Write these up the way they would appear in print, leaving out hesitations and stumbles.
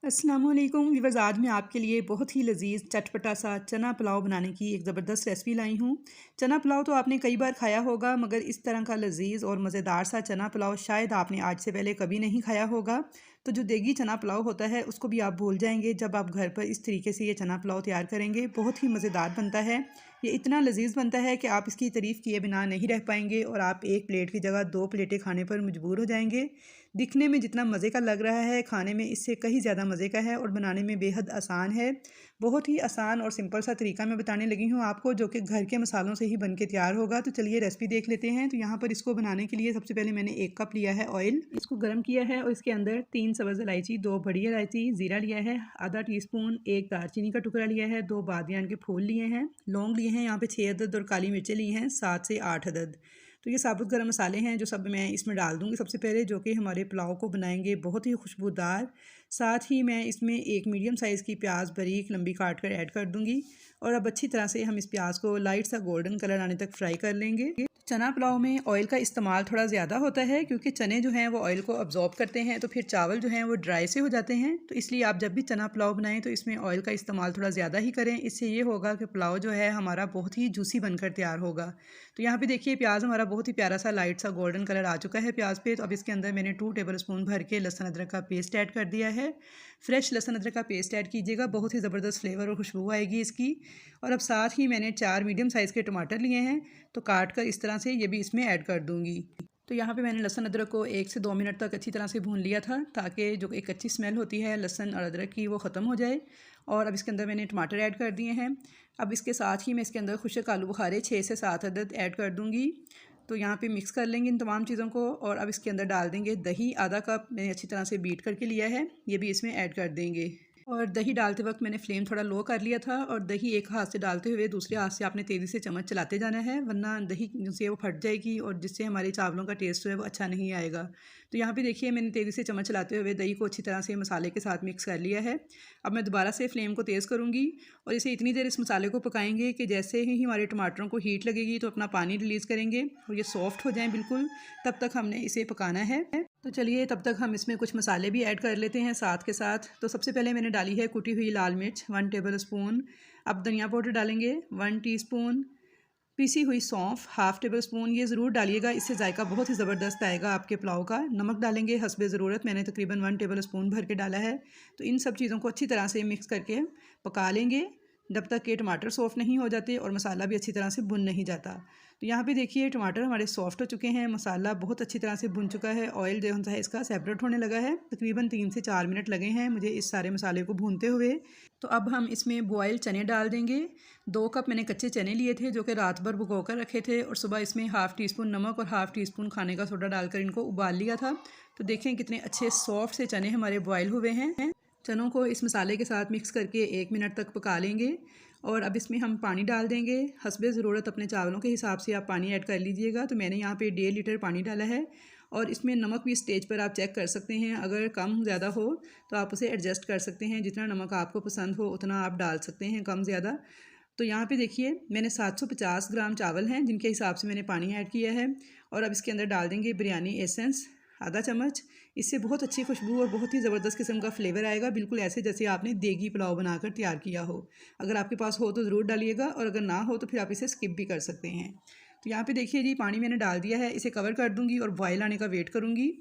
अस्सलामुअलैकुम व्यूअर्स, आज मैं आपके लिए बहुत ही लजीज चटपटा सा चना पुलाव बनाने की एक ज़बरदस्त रेसिपी लाई हूँ। चना पुलाव तो आपने कई बार खाया होगा, मगर इस तरह का लजीज और मज़ेदार सा चना पुलाव शायद आपने आज से पहले कभी नहीं खाया होगा। तो जो देगी चना पुलाव होता है उसको भी आप भूल जाएंगे जब आप घर पर इस तरीके से ये चना पुलाव तैयार करेंगे। बहुत ही मज़ेदार बनता है, ये इतना लजीज बनता है कि आप इसकी तारीफ़ किए बिना नहीं रह पाएंगे और आप एक प्लेट की जगह 2 प्लेटें खाने पर मजबूर हो जाएंगे। दिखने में जितना मज़े का लग रहा है, खाने में इससे कहीं ज़्यादा मज़े का है और बनाने में बेहद आसान है। बहुत ही आसान और सिंपल सा तरीका मैं बताने लगी हूँ आपको, जो कि घर के मसालों से ही बन के तैयार होगा। तो चलिए रेसिपी देख लेते हैं। तो यहाँ पर इसको बनाने के लिए सबसे पहले मैंने 1 कप लिया है ऑयल, इसको गर्म किया है और इसके अंदर 3 सब्ज़ इलायची, 2 बड़ी इलायची, ज़ीरा लिया है आधा टीस्पून, 1 दालचीनी का टुकड़ा लिया है, 2 बादियान के फूल लिए हैं, लौंग लिए हैं यहाँ पे 6 अदद और काली मिर्चें ली हैं 7 से 8 अदद। तो ये साबुत गरम मसाले हैं जो सब मैं इसमें डाल दूँगी सबसे पहले, जो कि हमारे पुलाव को बनाएंगे बहुत ही खुशबूदार। साथ ही मैं इसमें एक मीडियम साइज़ की प्याज बारीक लंबी काट कर ऐड कर दूँगी और अब अच्छी तरह से हम इस प्याज को लाइट सा गोल्डन कलर आने तक फ्राई कर लेंगे। चना पुलाव में ऑयल का इस्तेमाल थोड़ा ज़्यादा होता है क्योंकि चने जो हैं वो ऑयल को अब्जॉर्ब करते हैं, तो फिर चावल जो हैं वो ड्राई से हो जाते हैं। तो इसलिए आप जब भी चना पुलाव बनाएं तो इसमें ऑयल का इस्तेमाल थोड़ा ज़्यादा ही करें। इससे ये होगा कि पुलाव जो है हमारा बहुत ही जूसी बनकर तैयार होगा। तो यहाँ पे देखिए प्याज हमारा बहुत ही प्यारा सा लाइट सा गोल्डन कलर आ चुका है प्याज पे। तो अब इसके अंदर मैंने 2 टेबल स्पून भर के लहसुन अदरक का पेस्ट ऐड कर दिया है। फ्रेश लहसुन अदरक का पेस्ट ऐड कीजिएगा, बहुत ही ज़बरदस्त फ्लेवर और खुशबू आएगी इसकी। और अब साथ ही मैंने 4 मीडियम साइज़ के टमाटर लिए हैं, तो काट कर इस तरह से ये भी इसमें ऐड कर दूँगी। तो यहाँ पे मैंने लहसुन अदरक को 1 से 2 मिनट तक अच्छी तरह से भून लिया था, ताकि जो एक अच्छी स्मेल होती है लहसुन और अदरक की वो ख़त्म हो जाए। और अब इसके अंदर मैंने टमाटर ऐड कर दिए हैं। अब इसके साथ ही मैं इसके अंदर खुश्क आलू बुखारे 6 से 7 अदद ऐड कर दूँगी। तो यहाँ पे मिक्स कर लेंगे इन तमाम चीज़ों को और अब इसके अंदर डाल देंगे दही, आधा कप मैंने अच्छी तरह से बीट करके लिया है, ये भी इसमें ऐड कर देंगे। और दही डालते वक्त मैंने फ्लेम थोड़ा लो कर लिया था और दही एक हाथ से डालते हुए दूसरे हाथ से आपने तेज़ी से चम्मच चलाते जाना है, वरना दही से वो फट जाएगी और जिससे हमारे चावलों का टेस्ट जो है वो अच्छा नहीं आएगा। तो यहाँ पे देखिए मैंने तेज़ी से चम्मच चलाते हुए दही को अच्छी तरह से मसाले के साथ मिक्स कर लिया है। अब मैं दोबारा से फ्लेम को तेज़ करूँगी और इसे इतनी देर इस मसाले को पकाएंगे कि जैसे ही हमारे टमाटरों को हीट लगेगी तो अपना पानी रिलीज़ करेंगे और ये सॉफ्ट हो जाएँ बिल्कुल, तब तक हमने इसे पकाना है। तो चलिए तब तक हम इसमें कुछ मसाले भी ऐड कर लेते हैं साथ के साथ। तो सबसे पहले मैंने डाली है कुटी हुई लाल मिर्च 1 टेबल स्पून। अब धनिया पाउडर डालेंगे 1 टीस्पून, पीसी हुई सौंफ 1/2 टेबल स्पून, ये ज़रूर डालिएगा, इससे जायका बहुत ही ज़बरदस्त आएगा आपके पुलाव का। नमक डालेंगे हस्बे ज़रूरत, मैंने तकरीबन 1 टेबल स्पून भर के डाला है। तो इन सब चीज़ों को अच्छी तरह से मिक्स करके पका लेंगे जब तक कि टमाटर सॉफ्ट नहीं हो जाते और मसाला भी अच्छी तरह से भुन नहीं जाता। तो यहाँ पे देखिए टमाटर हमारे सॉफ्ट हो चुके हैं, मसाला बहुत अच्छी तरह से भुन चुका है, ऑयल जो है इसका सेपरेट होने लगा है। तकरीबन 3 से 4 मिनट लगे हैं मुझे इस सारे मसाले को भूनते हुए। तो अब हम इसमें बॉयल चने डाल देंगे। 2 कप मैंने कच्चे चने लिए थे जो कि रात भर भिगो कर रखे थे और सुबह इसमें 1/2 टीस्पून नमक और 1/2 टीस्पून खाने का सोडा डालकर इनको उबाल लिया था। तो देखें कितने अच्छे सॉफ्ट से चने हमारे बॉयल हुए हैं। चनों को इस मसाले के साथ मिक्स करके 1 मिनट तक पका लेंगे और अब इसमें हम पानी डाल देंगे हस्बे ज़रूरत, अपने चावलों के हिसाब से आप पानी ऐड कर लीजिएगा। तो मैंने यहाँ पे 1.5 लीटर पानी डाला है और इसमें नमक भी स्टेज पर आप चेक कर सकते हैं, अगर कम ज़्यादा हो तो आप उसे एडजस्ट कर सकते हैं, जितना नमक आपको पसंद हो उतना आप डाल सकते हैं, कम ज़्यादा। तो यहाँ पे देखिए मैंने 750 ग्राम चावल हैं जिनके हिसाब से मैंने पानी ऐड किया है और अब इसके अंदर डाल देंगे बिरयानी एसेंस आधा चम्मच। इससे बहुत अच्छी खुशबू और बहुत ही ज़बरदस्त किस्म का फ्लेवर आएगा, बिल्कुल ऐसे जैसे आपने देगी पुलाव बनाकर तैयार किया हो। अगर आपके पास हो तो ज़रूर डालिएगा और अगर ना हो तो फिर आप इसे स्किप भी कर सकते हैं। तो यहाँ पे देखिए जी पानी मैंने डाल दिया है, इसे कवर कर दूँगी और बॉयल आने का वेट करूँगी।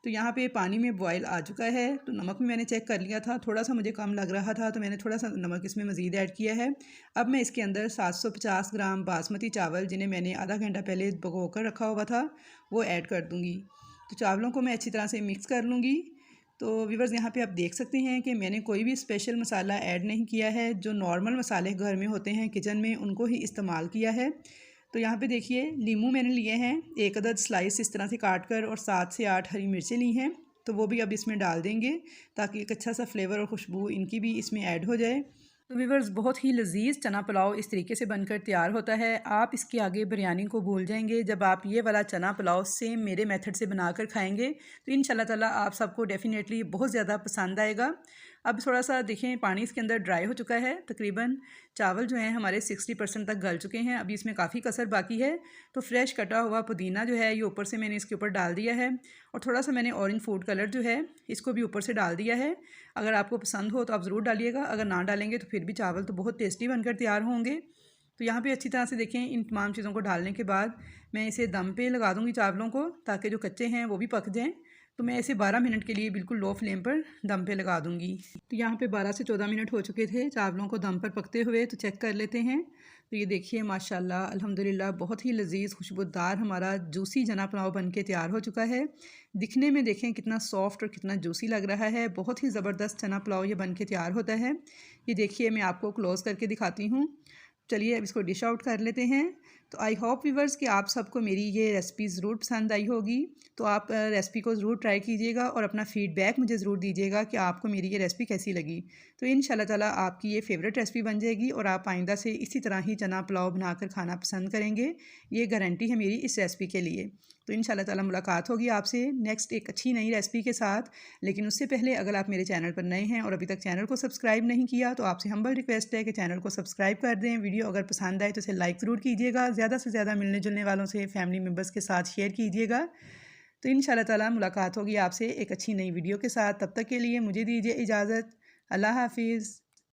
तो यहाँ पे पानी में बॉयल आ चुका है। तो नमक भी मैंने चेक कर लिया था, थोड़ा सा मुझे कम लग रहा था तो मैंने थोड़ा सा नमक इसमें मज़ीद ऐड किया है। अब मैं इसके अंदर 750 ग्राम बासमती चावल, जिन्हें मैंने आधा घंटा पहले भिगो कर रखा हुआ था, वो ऐड कर दूँगी। तो चावलों को मैं अच्छी तरह से मिक्स कर लूँगी। तो व्यूअर्स यहाँ पे आप देख सकते हैं कि मैंने कोई भी स्पेशल मसाला ऐड नहीं किया है, जो नॉर्मल मसाले घर में होते हैं किचन में उनको ही इस्तेमाल किया है। तो यहाँ पे देखिए नींबू मैंने लिए हैं 1 अदद स्लाइस इस तरह से काट कर और 7 से 8 हरी मिर्चें ली हैं, तो वो भी अब इसमें डाल देंगे ताकि एक अच्छा सा फ्लेवर और खुशबू इनकी भी इसमें ऐड हो जाए। तो व्यूअर्स बहुत ही लजीज चना पुलाव इस तरीके से बनकर तैयार होता है। आप इसके आगे बिरयानी को भूल जाएंगे जब आप ये वाला चना पुलाव सेम मेरे मेथड से बनाकर खाएंगे। तो इंशाल्लाह ताला आप सबको डेफिनेटली बहुत ज़्यादा पसंद आएगा। अब थोड़ा सा देखें पानी इसके अंदर ड्राई हो चुका है, तकरीबन चावल जो हैं हमारे 60% तक गल चुके हैं। अभी इसमें काफ़ी कसर बाकी है, तो फ्रेश कटा हुआ पुदीना जो है ये ऊपर से मैंने इसके ऊपर डाल दिया है, और थोड़ा सा मैंने ऑरेंज फूड कलर जो है इसको भी ऊपर से डाल दिया है। अगर आपको पसंद हो तो आप ज़रूर डालिएगा, अगर ना डालेंगे तो फिर भी चावल तो बहुत टेस्टी बनकर तैयार होंगे। तो यहाँ पे अच्छी तरह से देखें, इन तमाम चीज़ों को डालने के बाद मैं इसे दम पे लगा दूँगी चावलों को, ताकि जो कच्चे हैं वो भी पक जाएँ। तो मैं इसे 12 मिनट के लिए बिल्कुल लो फ्लेम पर दम पे लगा दूँगी। तो यहाँ पे 12 से 14 मिनट हो चुके थे चावलों को दम पर पकते हुए, तो चेक कर लेते हैं। तो ये देखिए माशाल्लाह अल्हम्दुलिल्लाह बहुत ही लजीज़ खुशबूदार हमारा जूसी चना पुलाव बन के तैयार हो चुका है। दिखने में देखें कितना सॉफ्ट और कितना जूसी लग रहा है, बहुत ही ज़बरदस्त चना पुलाव ये बन के तैयार होता है। ये देखिए मैं आपको क्लोज़ करके दिखाती हूँ। चलिए अब इसको डिश आउट कर लेते हैं। तो आई होप व्यूवर्स कि आप सबको मेरी ये रेसिपी ज़रूर पसंद आई होगी। तो आप रेसिपी को ज़रूर ट्राई कीजिएगा और अपना फ़ीडबैक मुझे ज़रूर दीजिएगा कि आपको मेरी ये रेसिपी कैसी लगी। तो इंशाल्लाह ताला आपकी ये फ़ेवरेट रेसिपी बन जाएगी और आप आइंदा से इसी तरह ही चना पुलाव बनाकर खाना पसंद करेंगे। ये गारंटी है मेरी इस रेसिपी के लिए। तो इंशाल्लाह ताला मुलाकात होगी आपसे नेक्स्ट एक अच्छी नई रेसिपी के साथ। लेकिन उससे पहले अगर आप मेरे चैनल पर नए हैं और अभी तक चैनल को सब्सक्राइब नहीं किया तो आपसे हम्बल रिक्वेस्ट है कि चैनल को सब्सक्राइब कर दें। वीडियो अगर पसंद आए तो इसे लाइक ज़रूर कीजिएगा, ज़्यादा से ज़्यादा मिलने जुलने वालों से फैमिली मेम्बर्स के साथ शेयर कीजिएगा। तो इंशाल्लाह ताला मुलाकात होगी आपसे एक अच्छी नई वीडियो के साथ। तब तक के लिए मुझे दीजिए इजाज़त। अल्लाह हाफिज़।